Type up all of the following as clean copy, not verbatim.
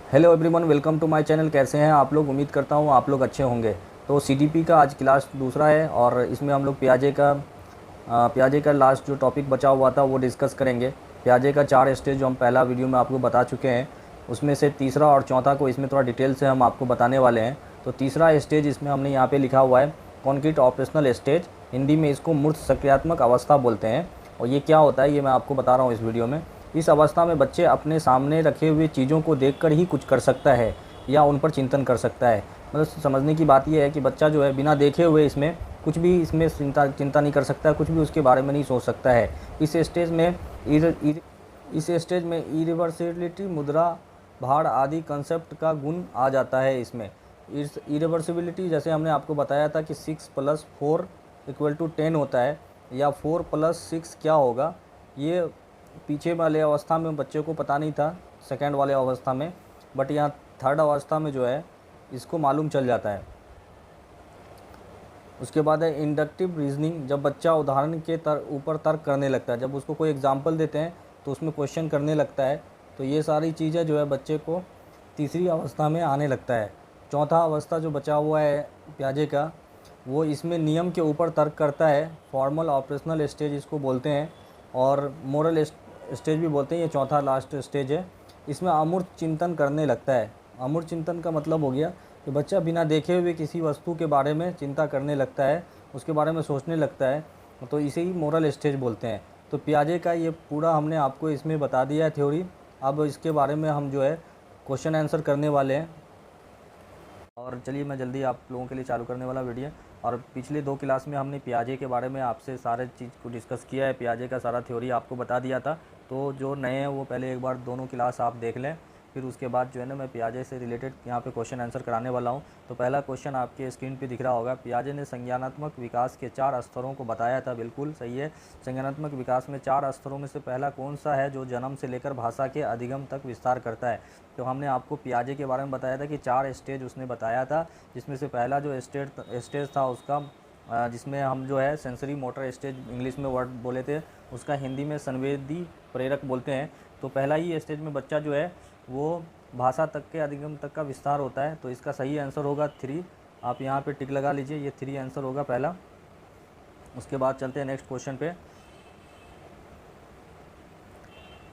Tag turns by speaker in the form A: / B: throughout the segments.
A: Hello everyone, welcome to my channel. कैसे हैं आप लोग? उम्मीद करता हूँ आप लोग अच्छे होंगे। तो सीडीपी का आज क्लास दूसरा है और इसमें हम लोग पियाजे का लास्ट जो टॉपिक बचा हुआ था वो डिस्कस करेंगे। पियाजे का 4 स्टेज जो हम पहला वीडियो में आपको बता चुके हैं, उसमें से तीसरा और चौथा को इसमें थोड़ा डिटेल से हम आपको बताने वाले हैं। तो तीसरा स्टेज इसमें हमने यहाँ पे लिखा हुआ है कॉन्क्रीट ऑपरेशनल स्टेज। हिंदी में इसको मूर्त सक्रियात्मक अवस्था बोलते हैं। और ये क्या होता है ये मैं आपको बता रहा हूँ इस वीडियो में। इस अवस्था में बच्चे अपने सामने रखे हुए चीज़ों को देखकर ही कुछ कर सकता है या उन पर चिंतन कर सकता है। मतलब समझने की बात यह है कि बच्चा जो है बिना देखे हुए इसमें कुछ भी इसमें चिंता नहीं कर सकता है, कुछ भी उसके बारे में नहीं सोच सकता है। इस स्टेज में इरिवर्सिबिलिटी, मुद्रा, भार आदि कंसेप्ट का गुण आ जाता है इसमें। इस इरिवर्सिबिलिटी जैसे हमने आपको बताया था कि 6+4 = 10 होता है, या 4+6 क्या होगा ये पीछे वाले अवस्था में बच्चे को पता नहीं था, सेकेंड वाले अवस्था में, बट यहाँ थर्ड अवस्था में जो है इसको मालूम चल जाता है। उसके बाद है इंडक्टिव रीजनिंग, जब बच्चा उदाहरण के ऊपर तर्क करने लगता है, जब उसको कोई एग्जाम्पल देते हैं तो उसमें क्वेश्चन करने लगता है। तो ये सारी चीज़ें जो है बच्चे को तीसरी अवस्था में आने लगता है। चौथा अवस्था जो बचा हुआ है पियाजे का, वो इसमें नियम के ऊपर तर्क करता है। फॉर्मल ऑपरेशनल स्टेज इसको बोलते हैं, और मोरल स्टेज भी बोलते हैं। ये चौथा लास्ट स्टेज है। इसमें अमूर्त चिंतन करने लगता है। अमूर्त चिंतन का मतलब हो गया कि बच्चा बिना देखे हुए किसी वस्तु के बारे में चिंता करने लगता है, उसके बारे में सोचने लगता है, तो इसे ही मोरल स्टेज बोलते हैं। तो पियाजे का ये पूरा हमने आपको इसमें बता दिया है थ्योरी। अब इसके बारे में हम जो है क्वेश्चन आंसर करने वाले हैं। और चलिए मैं जल्दी आप लोगों के लिए चालू करने वाला वीडियो। और पिछले 2 क्लास में हमने पियाजे के बारे में आपसे सारे चीज़ को डिस्कस किया है, पियाजे का सारा थ्योरी आपको बता दिया था। तो जो नए हैं वो पहले एक बार दोनों क्लास आप देख लें, फिर उसके बाद जो है ना मैं पियाजे से रिलेटेड यहाँ पे क्वेश्चन आंसर कराने वाला हूँ। तो पहला क्वेश्चन आपके स्क्रीन पे दिख रहा होगा। पियाजे ने संज्ञानात्मक विकास के 4 स्तरों को बताया था। बिल्कुल सही है। संज्ञानात्मक विकास में 4 स्तरों में से पहला कौन सा है जो जन्म से लेकर भाषा के अधिगम तक विस्तार करता है? तो हमने आपको पियाजे के बारे में बताया था कि 4 स्टेज उसने बताया था, जिसमें से पहला जो स्टेज था उसका जिसमें हम जो है सेंसरी मोटर स्टेज इंग्लिश में वर्ड बोले थे, उसका हिंदी में संवेदी प्रेरक बोलते हैं। तो पहला ही स्टेज में बच्चा जो है वो भाषा तक के अधिगम तक का विस्तार होता है। तो इसका सही आंसर होगा 3। आप यहाँ पे टिक लगा लीजिए, ये 3 आंसर होगा पहला। उसके बाद चलते हैं नेक्स्ट क्वेश्चन पे।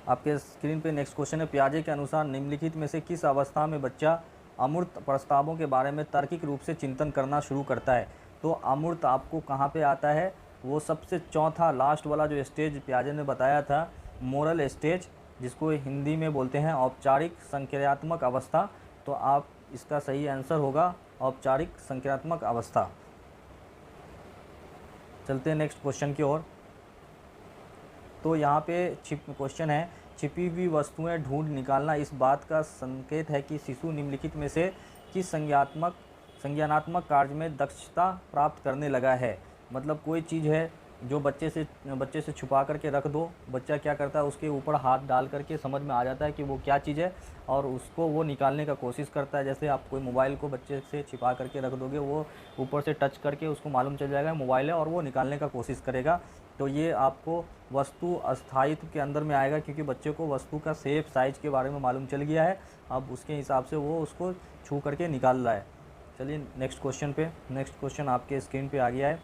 A: आपके स्क्रीन पे नेक्स्ट क्वेश्चन है, पियाजे के अनुसार निम्नलिखित में से किस अवस्था में बच्चा अमूर्त प्रस्तावों के बारे में तार्किक रूप से चिंतन करना शुरू करता है? तो अमूर्त आपको कहाँ पे आता है? वो सबसे चौथा लास्ट वाला जो स्टेज पियाजे ने बताया था, मोरल स्टेज, जिसको हिंदी में बोलते हैं औपचारिक संक्रियात्मक अवस्था। तो आप इसका सही आंसर होगा औपचारिक संक्रियात्मक अवस्था। चलते हैं नेक्स्ट क्वेश्चन की ओर। तो यहाँ पे क्वेश्चन है, छिपी हुई वस्तुएं ढूंढ निकालना इस बात का संकेत है कि शिशु निम्नलिखित में से किस संज्ञानात्मक कार्य में दक्षता प्राप्त करने लगा है? मतलब कोई चीज़ है जो बच्चे से छुपा करके रख दो, बच्चा क्या करता है उसके ऊपर हाथ डाल करके समझ में आ जाता है कि वो क्या चीज़ है, और उसको वो निकालने का कोशिश करता है। जैसे आप कोई मोबाइल को बच्चे से छिपा करके रख दोगे, वो ऊपर से टच करके उसको मालूम चल जाएगा मोबाइल है, और वो निकालने का कोशिश करेगा। तो ये आपको वस्तु अस्थायित्व के अंदर में आएगा, क्योंकि बच्चे को वस्तु का शेप साइज के बारे में मालूम चल गया है। अब उसके हिसाब से वो उसको छू करके निकाल रहा है। चलिए नेक्स्ट क्वेश्चन पे। नेक्स्ट क्वेश्चन आपके स्क्रीन पे आ गया है।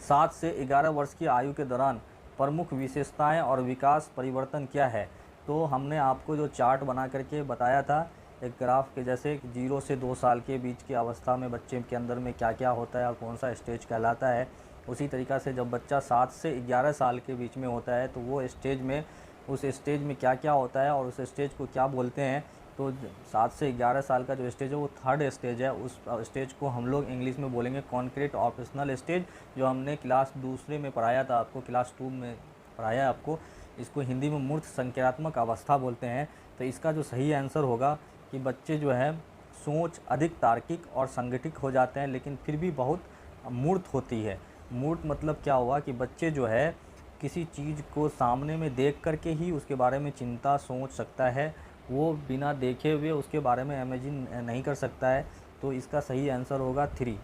A: 7 से 11 वर्ष की आयु के दौरान प्रमुख विशेषताएं और विकास परिवर्तन क्या है? तो हमने आपको जो चार्ट बना करके बताया था एक ग्राफ के जैसे, 0 से 2 साल के बीच की अवस्था में बच्चे के अंदर में क्या क्या होता है और कौन सा स्टेज कहलाता है। उसी तरीक़ा से जब बच्चा 7 से 11 साल के बीच में होता है तो वो स्टेज में, उस स्टेज में क्या क्या होता है और उस स्टेज को क्या बोलते हैं। तो 7 से 11 साल का जो स्टेज है वो थर्ड स्टेज है। उस स्टेज को हम लोग इंग्लिश में बोलेंगे कॉन्क्रीट ऑपरेशनल स्टेज, जो हमने क्लास दूसरे में पढ़ाया था आपको, क्लास 2 में पढ़ाया आपको। इसको हिंदी में मूर्त संक्रियात्मक अवस्था बोलते हैं। तो इसका जो सही आंसर होगा कि बच्चे जो है सोच अधिक तार्किक और संगठित हो जाते हैं, लेकिन फिर भी बहुत मूर्त होती है। मूर्त मतलब क्या हुआ कि बच्चे जो है किसी चीज़ को सामने में देख करके ही उसके बारे में चिंता सोच सकता है, वो बिना देखे हुए उसके बारे में इमेजिन नहीं कर सकता है। तो इसका सही आंसर होगा 3।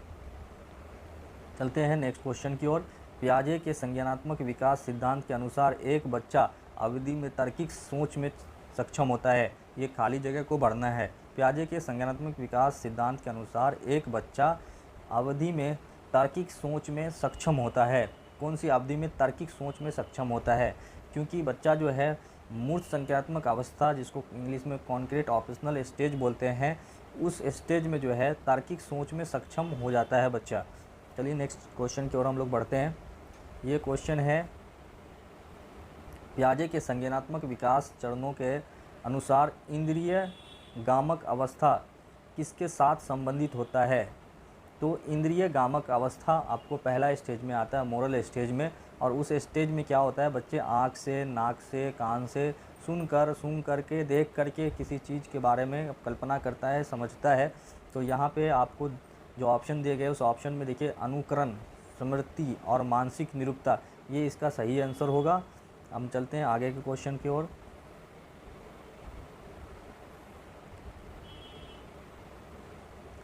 A: चलते हैं नेक्स्ट क्वेश्चन की ओर। पियाजे के संज्ञानात्मक विकास सिद्धांत के अनुसार एक बच्चा अवधि में तार्किक सोच में सक्षम होता है, ये खाली जगह को भरना है। पियाजे के संज्ञानात्मक विकास सिद्धांत के अनुसार एक बच्चा अवधि में तार्किक सोच में सक्षम होता है। कौन सी अवधि में तार्किक सोच में सक्षम होता है? क्योंकि बच्चा जो है मूर्त संज्ञानात्मक अवस्था, जिसको इंग्लिश में कॉन्क्रीट ऑपरेशनल स्टेज बोलते हैं, उस स्टेज में जो है तार्किक सोच में सक्षम हो जाता है बच्चा। चलिए नेक्स्ट क्वेश्चन की ओर हम लोग बढ़ते हैं। ये क्वेश्चन है, पियाजे के संज्ञानात्मक विकास चरणों के अनुसार इंद्रिय गामक अवस्था किसके साथ संबंधित होता है? तो इंद्रिय गामक अवस्था आपको पहला स्टेज में आता है, मोरल स्टेज में। और उस स्टेज में क्या होता है, बच्चे आँख से, नाक से, कान से सुन करके, देख करके किसी चीज़ के बारे में कल्पना करता है, समझता है। तो यहाँ पे आपको जो ऑप्शन दिए गए उस ऑप्शन में देखिए, अनुकरण, स्मृति और मानसिक निरूपता, ये इसका सही आंसर होगा। हम चलते हैं आगे के क्वेश्चन की ओर।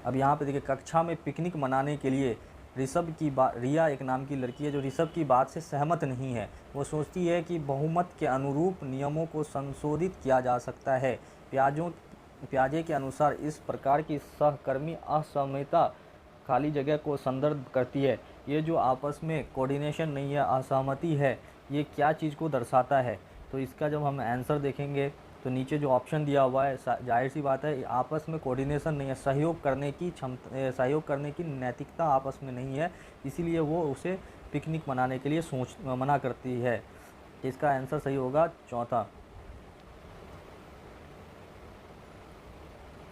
A: अब यहाँ पे देखिए, कक्षा में पिकनिक मनाने के लिए रिया एक नाम की लड़की है जो ऋषभ की बात से सहमत नहीं है। वो सोचती है कि बहुमत के अनुरूप नियमों को संशोधित किया जा सकता है। पियाजे के अनुसार इस प्रकार की सहकर्मी असहमता खाली जगह को संदर्भ करती है। ये जो आपस में कोऑर्डिनेशन नहीं है, असहमति है, ये क्या चीज़ को दर्शाता है? तो इसका जब हम आंसर देखेंगे तो नीचे जो ऑप्शन दिया हुआ है, जाहिर सी बात है आपस में कोऑर्डिनेशन नहीं है, सहयोग करने की नैतिकता आपस में नहीं है, इसीलिए वो उसे पिकनिक मनाने के लिए मना करती है। इसका आंसर सही होगा चौथा।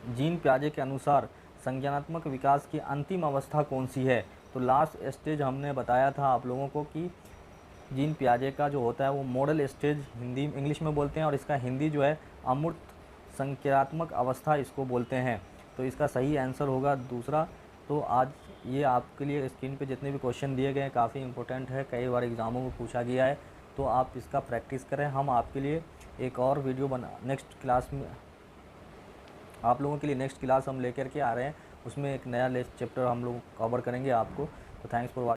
A: जीन पियाजे के अनुसार संज्ञानात्मक विकास की अंतिम अवस्था कौन सी है? तो लास्ट स्टेज हमने बताया था आप लोगों को कि जीन पियाजे का जो होता है वो मॉडल स्टेज इंग्लिश में बोलते हैं, और इसका हिंदी जो है अमूर्त संज्ञानात्मक अवस्था इसको बोलते हैं। तो इसका सही आंसर होगा दूसरा। तो आज ये आपके लिए स्क्रीन पे जितने भी क्वेश्चन दिए गए हैं काफ़ी इंपॉर्टेंट है, कई बार एग्ज़ामों में पूछा गया है, तो आप इसका प्रैक्टिस करें। हम आपके लिए एक और वीडियो नेक्स्ट क्लास में आप लोगों के लिए नेक्स्ट क्लास हम लेकर के आ रहे हैं, उसमें एक नया चैप्टर हम लोग कवर करेंगे आपको। तो थैंक्स फॉर